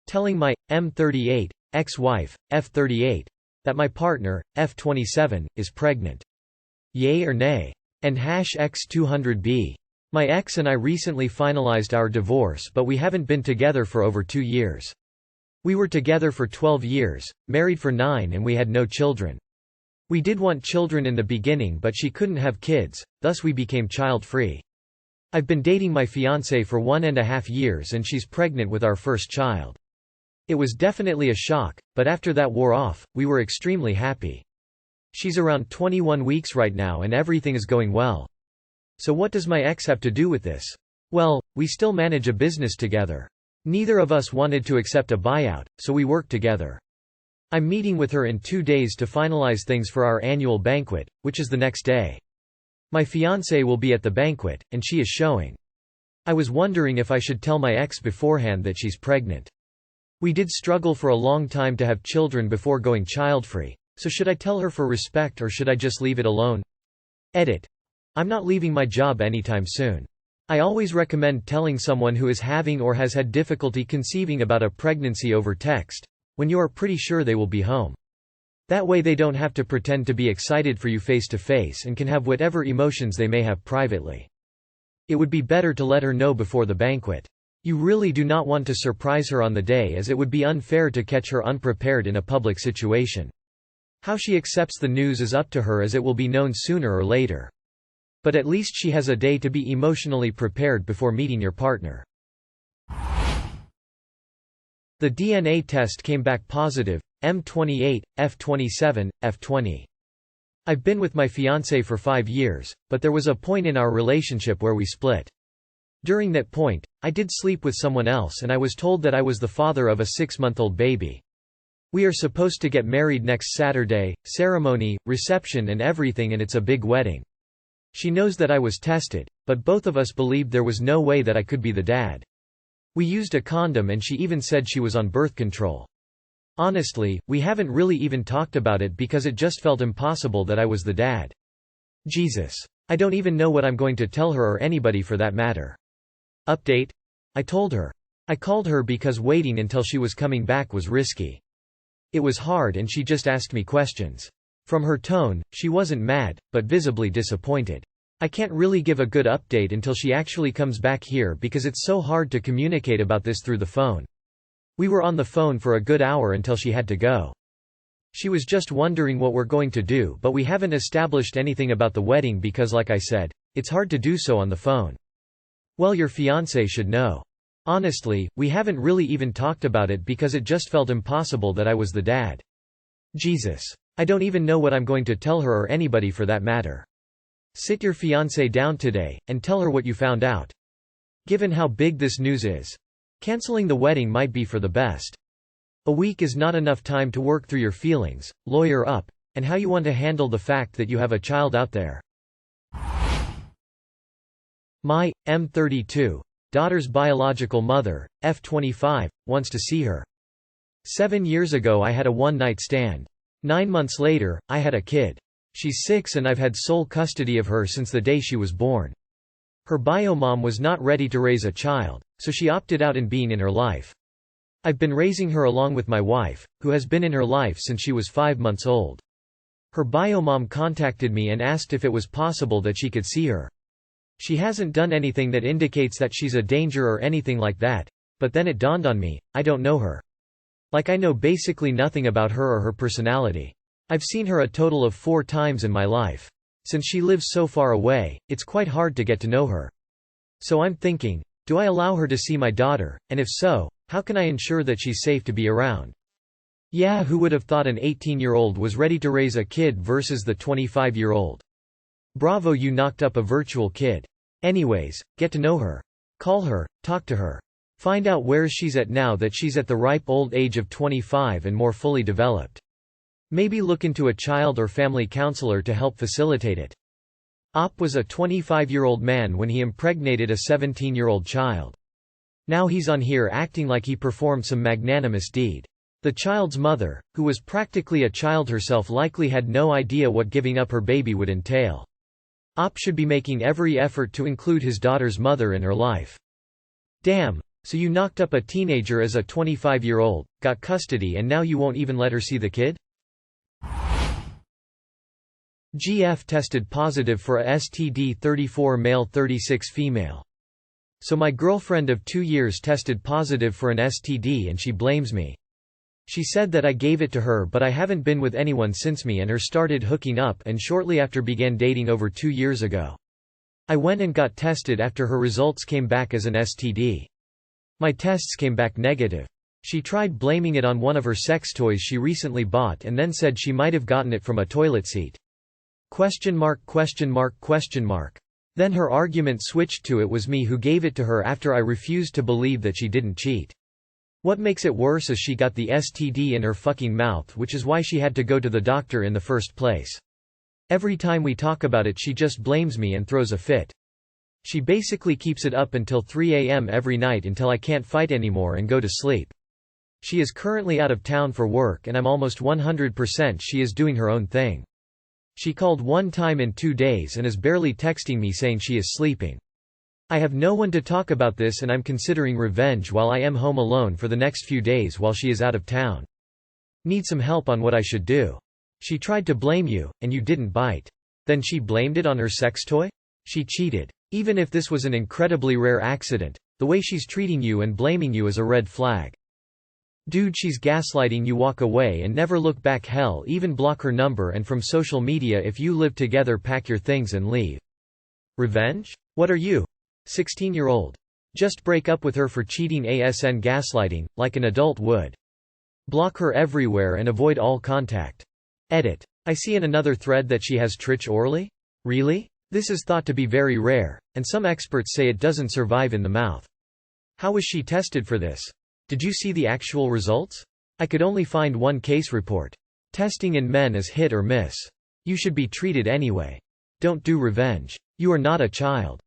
Telling my M38 ex-wife, F38, that my partner, F27, is pregnant. Yay or nay? And #X200B. My ex and I recently finalized our divorce, but we haven't been together for over 2 years. We were together for 12 years, married for 9, and we had no children. We did want children in the beginning, but she couldn't have kids, thus we became child-free. I've been dating my fiancée for 1.5 years and she's pregnant with our first child. It was definitely a shock, but after that wore off, we were extremely happy. She's around 21 weeks right now and everything is going well. So what does my ex have to do with this? Well, we still manage a business together. Neither of us wanted to accept a buyout, so we worked together. I'm meeting with her in 2 days to finalize things for our annual banquet, which is the next day. My fiancé will be at the banquet, and she is showing. I was wondering if I should tell my ex beforehand that she's pregnant. We did struggle for a long time to have children before going child-free, so should I tell her for respect or should I just leave it alone? Edit. I'm not leaving my job anytime soon. I always recommend telling someone who is having or has had difficulty conceiving about a pregnancy over text, when you are pretty sure they will be home. That way they don't have to pretend to be excited for you face to face and can have whatever emotions they may have privately. It would be better to let her know before the banquet. You really do not want to surprise her on the day, as it would be unfair to catch her unprepared in a public situation. How she accepts the news is up to her, as it will be known sooner or later. But at least she has a day to be emotionally prepared before meeting your partner. The DNA test came back positive, M38, F27, F20. I've been with my fiancé for 5 years, but there was a point in our relationship where we split. During that point, I did sleep with someone else and I was told that I was the father of a 6-month-old baby. We are supposed to get married next Saturday, ceremony, reception and everything, and it's a big wedding. She knows that I was tested, but both of us believed there was no way that I could be the dad. We used a condom and she even said she was on birth control. Honestly, we haven't really even talked about it because it just felt impossible that I was the dad. Jesus. I don't even know what I'm going to tell her, or anybody for that matter. Update? I told her. I called her because waiting until she was coming back was risky. It was hard and she just asked me questions. From her tone, she wasn't mad, but visibly disappointed. I can't really give a good update until she actually comes back here because it's so hard to communicate about this through the phone. We were on the phone for a good hour until she had to go. She was just wondering what we're going to do, but we haven't established anything about the wedding because, like I said, it's hard to do so on the phone. Well, your fiancé should know. Honestly, we haven't really even talked about it because it just felt impossible that I was the dad. Jesus. I don't even know what I'm going to tell her, or anybody for that matter. Sit your fiancé down today, and tell her what you found out. Given how big this news is, canceling the wedding might be for the best. A week is not enough time to work through your feelings, lawyer up, and how you want to handle the fact that you have a child out there. My M32 daughter's biological mother, F25, wants to see her. 7 years ago I had a one-night stand. 9 months later, I had a kid. She's 6 and I've had sole custody of her since the day she was born. Her biomom was not ready to raise a child, so she opted out in being in her life. I've been raising her along with my wife, who has been in her life since she was 5 months old. Her biomom contacted me and asked if it was possible that she could see her. She hasn't done anything that indicates that she's a danger or anything like that, but then it dawned on me, I don't know her. Like, I know basically nothing about her or her personality. I've seen her a total of 4 times in my life. Since she lives so far away, it's quite hard to get to know her. So I'm thinking, do I allow her to see my daughter, and if so, how can I ensure that she's safe to be around? Yeah, who would have thought an 18-year-old was ready to raise a kid versus the 25-year-old? Bravo, you knocked up a virtual kid. Anyways, get to know her. Call her, talk to her. Find out where she's at now that she's at the ripe old age of 25 and more fully developed. Maybe look into a child or family counselor to help facilitate it. Op was a 25-year-old man when he impregnated a 17-year-old child. Now he's on here acting like he performed some magnanimous deed. The child's mother, who was practically a child herself, likely had no idea what giving up her baby would entail. Op should be making every effort to include his daughter's mother in her life. Damn, So you knocked up a teenager as a 25-year-old, got custody, and now you won't even let her see the kid? GF tested positive for a STD 34 male 36 female. So my girlfriend of 2 years tested positive for an STD and she blames me. She said that I gave it to her, but I haven't been with anyone since me and her started hooking up and shortly after began dating over 2 years ago. I went and got tested after her results came back as an STD. My tests came back negative. She tried blaming it on one of her sex toys she recently bought and then said she might have gotten it from a toilet seat. ? Then her argument switched to it was me who gave it to her after I refused to believe that she didn't cheat. What makes it worse is she got the STD in her fucking mouth, which is why she had to go to the doctor in the first place. Every time we talk about it she just blames me and throws a fit. She basically keeps it up until 3 a.m. every night until I can't fight anymore and go to sleep. She is currently out of town for work and I'm almost 100% she is doing her own thing. She called one time in 2 days and is barely texting me saying she is sleeping. I have no one to talk about this and I'm considering revenge while I am home alone for the next few days while she is out of town. Need some help on what I should do. She tried to blame you, and you didn't bite. Then she blamed it on her sex toy? She cheated. Even if this was an incredibly rare accident, the way she's treating you and blaming you is a red flag. Dude, she's gaslighting you. Walk away and never look back. Hell, even block her number and from social media if you live together. Pack your things and leave. Revenge? What are you? 16-year-old. Just break up with her for cheating. ASN gaslighting, like an adult would. Block her everywhere and avoid all contact. Edit. I see in another thread that she has Trich Orly? Really? This is thought to be very rare, and some experts say it doesn't survive in the mouth. How was she tested for this? Did you see the actual results? I could only find one case report. Testing in men is hit or miss. You should be treated anyway. Don't do revenge. You are not a child.